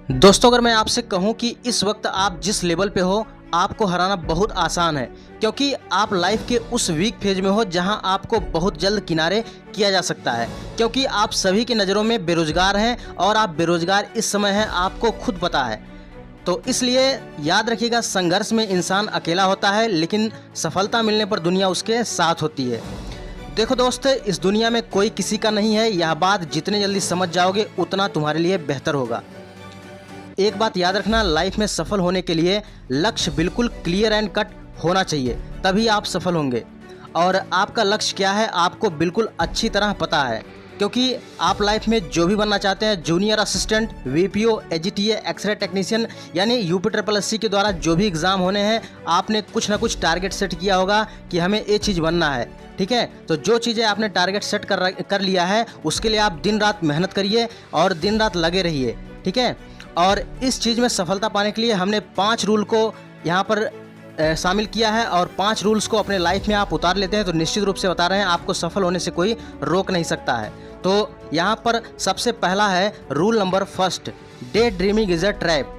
दोस्तों, अगर मैं आपसे कहूं कि इस वक्त आप जिस लेवल पे हो आपको हराना बहुत आसान है, क्योंकि आप लाइफ के उस वीक फेज में हो जहां आपको बहुत जल्द किनारे किया जा सकता है। क्योंकि आप सभी की नज़रों में बेरोजगार हैं और आप बेरोजगार इस समय हैं, आपको खुद पता है। तो इसलिए याद रखिएगा, संघर्ष में इंसान अकेला होता है, लेकिन सफलता मिलने पर दुनिया उसके साथ होती है। देखो दोस्त, इस दुनिया में कोई किसी का नहीं है। यह बात जितने जल्दी समझ जाओगे उतना तुम्हारे लिए बेहतर होगा। एक बात याद रखना, लाइफ में सफल होने के लिए लक्ष्य बिल्कुल क्लियर एंड कट होना चाहिए, तभी आप सफल होंगे। और आपका लक्ष्य क्या है आपको बिल्कुल अच्छी तरह पता है, क्योंकि आप लाइफ में जो भी बनना चाहते हैं, junior assistant, VPO, AGTA, x-ray technician, यानी यूपी के द्वारा जो भी एग्ज़ाम होने हैं, आपने कुछ ना कुछ टारगेट सेट किया होगा कि हमें ये चीज़ बनना है। ठीक है, तो जो चीज़ें आपने टारगेट सेट कर लिया है, उसके लिए आप दिन रात मेहनत करिए और दिन रात लगे रहिए। ठीक है, और इस चीज़ में सफलता पाने के लिए हमने 5 रूल को यहाँ पर शामिल किया है, और 5 रूल्स को अपने लाइफ में आप उतार लेते हैं तो निश्चित रूप से बता रहे हैं आपको सफल होने से कोई रोक नहीं सकता है। तो यहाँ पर सबसे पहला है rule number first, day dreaming is a trap.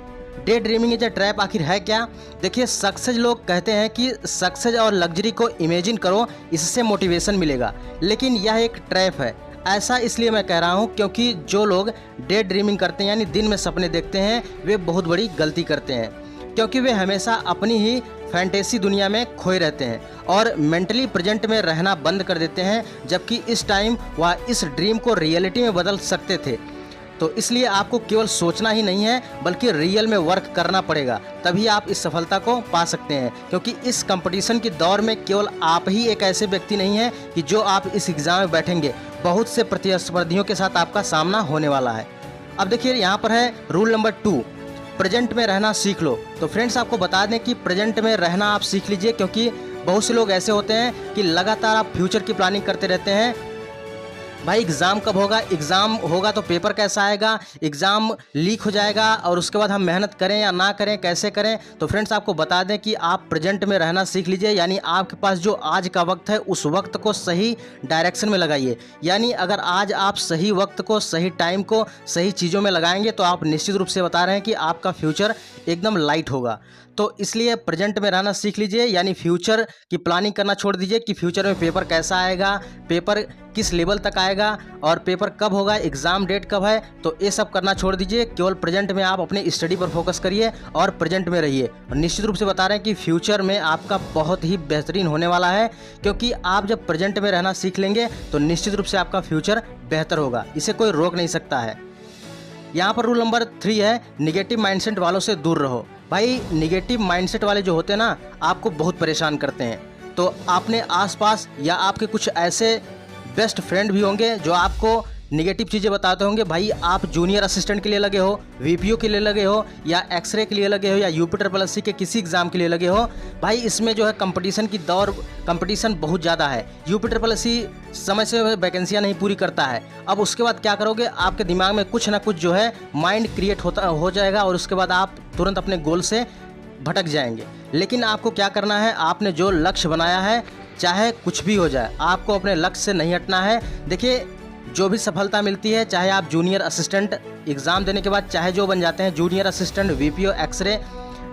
Day dreaming is a trap आखिर है क्या? देखिए, सक्सेस लोग कहते हैं कि सक्सेस और लग्जरी को इमेजिन करो, इससे मोटिवेशन मिलेगा, लेकिन यह एक ट्रैप है। ऐसा इसलिए मैं कह रहा हूँ क्योंकि जो लोग डे ड्रीमिंग करते हैं, यानी दिन में सपने देखते हैं, वे बहुत बड़ी गलती करते हैं, क्योंकि वे हमेशा अपनी ही फैंटेसी दुनिया में खोए रहते हैं और मेंटली प्रेजेंट में रहना बंद कर देते हैं, जबकि इस टाइम वह इस ड्रीम को रियलिटी में बदल सकते थे। तो इसलिए आपको केवल सोचना ही नहीं है, बल्कि रियल में वर्क करना पड़ेगा, तभी आप इस सफलता को पा सकते हैं। क्योंकि इस कंपटीशन के दौर में केवल आप ही एक ऐसे व्यक्ति नहीं हैं कि जो आप इस एग्ज़ाम में बैठेंगे, बहुत से प्रतिस्पर्धियों के साथ आपका सामना होने वाला है। अब देखिए, यहाँ पर है रूल नंबर 2, प्रेजेंट में रहना सीख लो। तो फ्रेंड्स, आपको बता दें कि प्रेजेंट में रहना आप सीख लीजिए, क्योंकि बहुत से लोग ऐसे होते हैं कि लगातार आप फ्यूचर की प्लानिंग करते रहते हैं। भाई, एग्ज़ाम कब होगा, एग्ज़ाम होगा तो पेपर कैसा आएगा, एग्ज़ाम लीक हो जाएगा और उसके बाद हम मेहनत करें या ना करें, कैसे करें। तो फ्रेंड्स, आपको बता दें कि आप प्रेजेंट में रहना सीख लीजिए, यानी आपके पास जो आज का वक्त है उस वक्त को सही डायरेक्शन में लगाइए। यानी अगर आज आप सही वक्त को, सही टाइम को सही चीज़ों में लगाएंगे तो आप निश्चित रूप से बता रहे हैं कि आपका फ्यूचर एकदम लाइट होगा। तो इसलिए प्रेजेंट में रहना सीख लीजिए, यानी फ्यूचर की प्लानिंग करना छोड़ दीजिए कि फ्यूचर में पेपर कैसा आएगा, पेपर किस लेवल तक आएगा और पेपर कब होगा, एग्ज़ाम डेट कब है। तो ये सब करना छोड़ दीजिए, केवल प्रेजेंट में आप अपने स्टडी पर फोकस करिए और प्रेजेंट में रहिए। और निश्चित रूप से बता रहे हैं कि फ्यूचर में आपका बहुत ही बेहतरीन होने वाला है, क्योंकि आप जब प्रेजेंट में रहना सीख लेंगे तो निश्चित रूप से आपका फ्यूचर बेहतर होगा, इसे कोई रोक नहीं सकता है। यहाँ पर रूल नंबर 3 है, निगेटिव माइंडसेट वालों से दूर रहो। भाई, निगेटिव माइंडसेट वाले जो होते हैं ना, आपको बहुत परेशान करते हैं। तो आपने आसपास या आपके कुछ ऐसे बेस्ट फ्रेंड भी होंगे जो आपको निगेटिव चीज़ें बताते होंगे। भाई, आप जूनियर असिस्टेंट के लिए लगे हो, वीपीओ के लिए लगे हो, या एक्सरे के लिए लगे हो, या यूपी के किसी एग्ज़ाम के लिए लगे हो। भाई, इसमें जो है कंपटीशन बहुत ज़्यादा है। यूपी समय से वैकेंसियाँ नहीं पूरी करता है। अब उसके बाद क्या करोगे, आपके दिमाग में कुछ ना कुछ जो है माइंड क्रिएट हो जाएगा और उसके बाद आप तुरंत अपने गोल से भटक जाएंगे। लेकिन आपको क्या करना है, आपने जो लक्ष्य बनाया है, चाहे कुछ भी हो जाए, आपको अपने लक्ष्य से नहीं हटना है। देखिए, जो भी सफलता मिलती है, चाहे आप जूनियर असिस्टेंट एग्ज़ाम देने के बाद चाहे जो बन जाते हैं, जूनियर असिस्टेंट, वीपीओ, एक्सरे,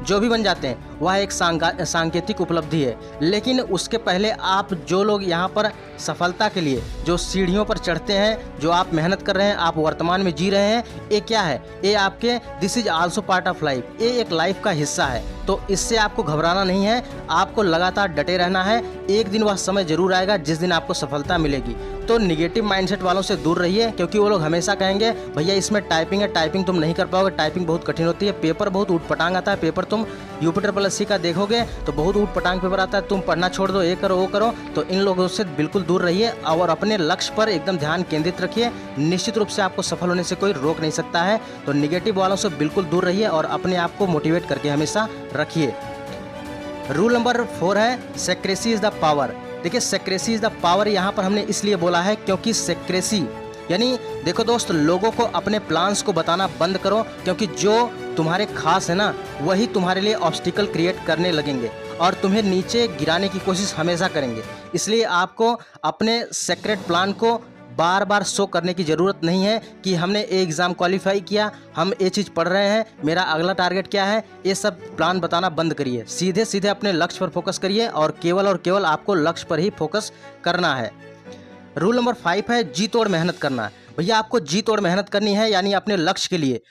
जो भी बन जाते हैं, वह एक सांकेतिक उपलब्धि है। लेकिन उसके पहले आप जो लोग यहाँ पर सफलता के लिए जो सीढ़ियों पर चढ़ते हैं, जो आप मेहनत कर रहे हैं, आप वर्तमान में जी रहे हैं, ये क्या है, ये आपके this is also part of life, ये एक लाइफ का हिस्सा है। तो इससे आपको घबराना नहीं है, आपको लगातार डटे रहना है। एक दिन वह समय जरूर आएगा जिस दिन आपको सफलता मिलेगी। तो निगेटिव माइंडसेट वालों से दूर रहिए, क्योंकि वो लोग हमेशा कहेंगे भैया इसमें टाइपिंग है, टाइपिंग तुम नहीं कर पाओगे, टाइपिंग बहुत कठिन होती है, पेपर बहुत ऊट-पटांग आता है, पेपर तुम यूपी का देखोगे तो बहुत ऊट-पटांग पेपर आता है, तुम पढ़ना छोड़ दो, ये करो वो करो। तो इन लोगों से बिल्कुल दूर रहिए और अपने लक्ष्य पर एकदम ध्यान केंद्रित रखिए। निश्चित रूप से आपको सफल होने से कोई रोक नहीं सकता है। तो निगेटिव वालों से बिल्कुल दूर रहिए और अपने आप को मोटिवेट करके हमेशा रखिए। रूल नंबर 4 है, सेक्रेसी इज़ द पावर। देखिए, सेक्रेसी इज़ द पावर यहाँ पर हमने इसलिए बोला है क्योंकि सेक्रेसी यानी, देखो दोस्त, लोगों को अपने प्लान्स को बताना बंद करो, क्योंकि जो तुम्हारे खास है ना, वही तुम्हारे लिए ऑब्स्टिकल क्रिएट करने लगेंगे और तुम्हें नीचे गिराने की कोशिश हमेशा करेंगे। इसलिए आपको अपने सीक्रेट प्लान को बार बार शो करने की ज़रूरत नहीं है कि हमने ये एग्ज़ाम क्वालिफाई किया, हम ये चीज़ पढ़ रहे हैं, मेरा अगला टारगेट क्या है। ये सब प्लान बताना बंद करिए, सीधे सीधे अपने लक्ष्य पर फोकस करिए और केवल आपको लक्ष्य पर ही फोकस करना है। रूल नंबर 5 है जी तोड़ मेहनत करना। भैया आपको जी तोड़ मेहनत करनी है, यानी अपने लक्ष्य के लिए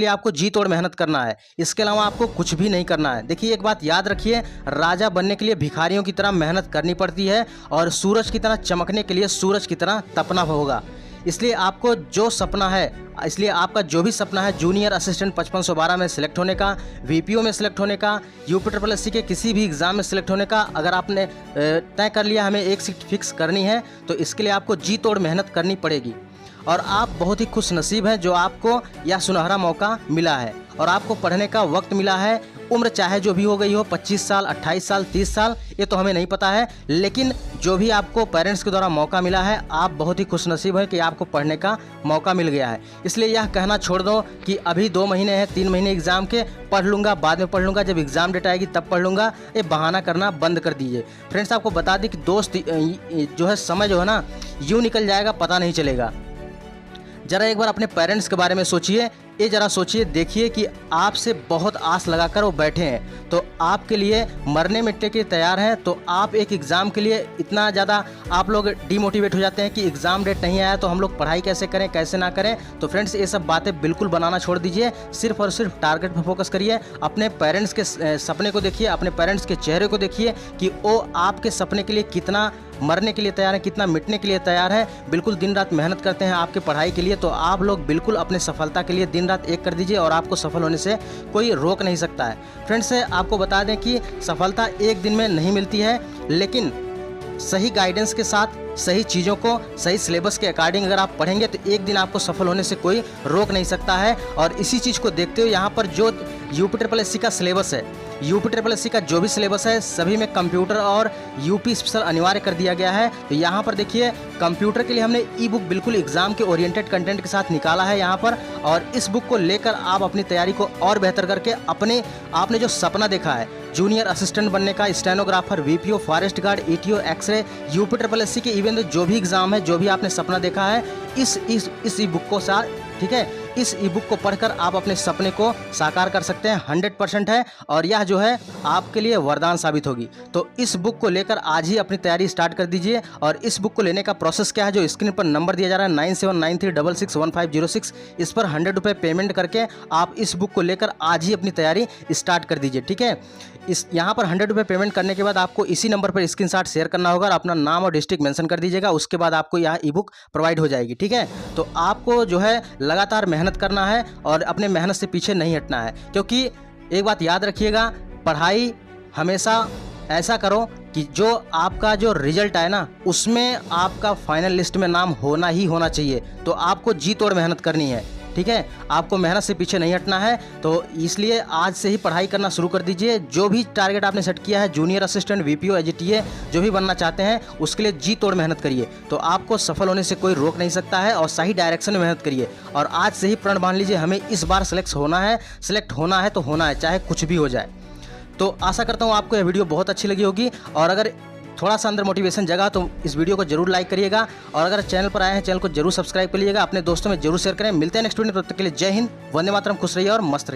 आपको जी तोड़ मेहनत करना है। इसके अलावा आपको कुछ भी नहीं करना है। देखिए एक बात याद रखिए, राजा बनने के लिए भिखारियों की तरह मेहनत करनी पड़ती है और सूरज की तरह चमकने के लिए सूरज की तरह तपना होगा। इसलिए आपको जो सपना है, इसलिए आपका जो भी सपना है जूनियर असिस्टेंट 5512 में सिलेक्ट होने का, वीपीओ में सिलेक्ट होने का, यूपीएससी के किसी भी एग्ज़ाम में सिलेक्ट होने का, अगर आपने तय कर लिया हमें एक सीट फिक्स करनी है, तो इसके लिए आपको जी तोड़ मेहनत करनी पड़ेगी। और आप बहुत ही खुश नसीब हैं जो आपको यह सुनहरा मौका मिला है और आपको पढ़ने का वक्त मिला है। उम्र चाहे जो भी हो गई हो, 25 साल, 28 साल, 30 साल, ये तो हमें नहीं पता है, लेकिन जो भी आपको पेरेंट्स के द्वारा मौका मिला है, आप बहुत ही खुशनसीब हैं कि आपको पढ़ने का मौका मिल गया है। इसलिए यह कहना छोड़ दो कि अभी 2 महीने हैं, 3 महीने एग्ज़ाम के, पढ़ लूँगा, बाद में पढ़ लूँगा, जब एग्ज़ाम डेट आएगी तब पढ़ लूँगा, ये बहाना करना बंद कर दीजिए। फ्रेंड्स आपको बता दें कि दोस्त जो है समय जो है ना यूँ निकल जाएगा, पता नहीं चलेगा। ज़रा एक बार अपने पेरेंट्स के बारे में सोचिए, ये ज़रा सोचिए, देखिए कि आपसे बहुत आस लगाकर वो बैठे हैं, तो आपके लिए मरने मिटने के तैयार हैं, तो आप एक एग्ज़ाम के लिए इतना ज़्यादा आप लोग डिमोटिवेट हो जाते हैं कि एग्ज़ाम डेट नहीं आया तो हम लोग पढ़ाई कैसे करें, कैसे ना करें। तो फ्रेंड्स ये सब बातें बिल्कुल बनाना छोड़ दीजिए, सिर्फ और सिर्फ टारगेट पर फोकस करिए। अपने पेरेंट्स के सपने को देखिए, अपने पेरेंट्स के चेहरे को देखिए कि वो आपके सपने के लिए कितना मरने के लिए तैयार है, कितना मिटने के लिए तैयार है, बिल्कुल दिन रात मेहनत करते हैं आपके पढ़ाई के लिए। तो आप लोग बिल्कुल अपने सफलता के लिए दिन रात एक कर दीजिए और आपको सफल होने से कोई रोक नहीं सकता है। फ्रेंड्स आपको बता दें कि सफलता एक दिन में नहीं मिलती है, लेकिन सही गाइडेंस के साथ, सही चीज़ों को सही सिलेबस के अकॉर्डिंग अगर आप पढ़ेंगे तो एक दिन आपको सफल होने से कोई रोक नहीं सकता है। और इसी चीज़ को देखते हुए यहाँ पर जो यूपीएससी का सिलेबस है, यूपीएससी का जो भी सिलेबस है सभी में कंप्यूटर और यूपी स्पेशल अनिवार्य कर दिया गया है। तो यहाँ पर देखिए कंप्यूटर के लिए हमने ई बुक बिल्कुल एग्जाम के ओरिएंटेड कंटेंट के साथ निकाला है यहाँ पर, और इस बुक को लेकर आप अपनी तैयारी को और बेहतर करके आपने जो सपना देखा है जूनियर असिस्टेंट बनने का, stenographer, VPO, forest guard, ETO, x-ray, UPSC के इवन जो भी एग्जाम है, जो भी आपने सपना देखा है, इस ई बुक को साथ, ठीक है, इस ई बुक को पढ़कर आप अपने सपने को साकार कर सकते हैं। 100% है और यह जो है आपके लिए वरदान साबित होगी। तो इस बुक को लेकर आज ही अपनी तैयारी स्टार्ट कर दीजिए। और इस बुक को लेने का प्रोसेस क्या है, जो स्क्रीन पर नंबर दिया जा रहा है 9793661506, इस पर 100 रुपये पेमेंट करके आप इस बुक को लेकर आज ही अपनी तैयारी स्टार्ट कर दीजिए। ठीक है, यहाँ पर 100 रुपये पेमेंट करने के बाद आपको इसी नंबर पर स्क्रीनशॉट शेयर करना होगा और अपना नाम और डिस्ट्रिक्ट मेंशन कर दीजिएगा। उसके बाद आपको यह ई बुक प्रोवाइड हो जाएगी। ठीक है, तो आपको जो है लगातार मेहनत करना है और अपने मेहनत से पीछे नहीं हटना है, क्योंकि एक बात याद रखिएगा, पढ़ाई हमेशा ऐसा करो कि जो आपका जो रिजल्ट आए ना उसमें आपका फाइनल लिस्ट में नाम होना ही होना चाहिए। तो आपको जी तोड़ मेहनत करनी है। ठीक है, आपको मेहनत से पीछे नहीं हटना है। तो इसलिए आज से ही पढ़ाई करना शुरू कर दीजिए। जो भी टारगेट आपने सेट किया है, जूनियर असिस्टेंट, वीपीओ, एजीटीए, जो भी बनना चाहते हैं उसके लिए जी तोड़ मेहनत करिए, तो आपको सफल होने से कोई रोक नहीं सकता है। और सही डायरेक्शन में मेहनत करिए और आज से ही प्रण बांध लीजिए, हमें इस बार सिलेक्ट होना है तो होना है, चाहे कुछ भी हो जाए। तो आशा करता हूँ आपको यह वीडियो बहुत अच्छी लगी होगी, और अगर थोड़ा सा अंदर मोटिवेशन जगा तो इस वीडियो को जरूर लाइक करिएगा, और अगर चैनल पर आए हैं चैनल को जरूर सब्सक्राइब करिएगा, अपने दोस्तों में जरूर शेयर करें। मिलते हैं नेक्स्ट वीडियो में, तब तक के लिए जय हिंद, वंदे मातरम, खुश रहिए और मस्त रहिए।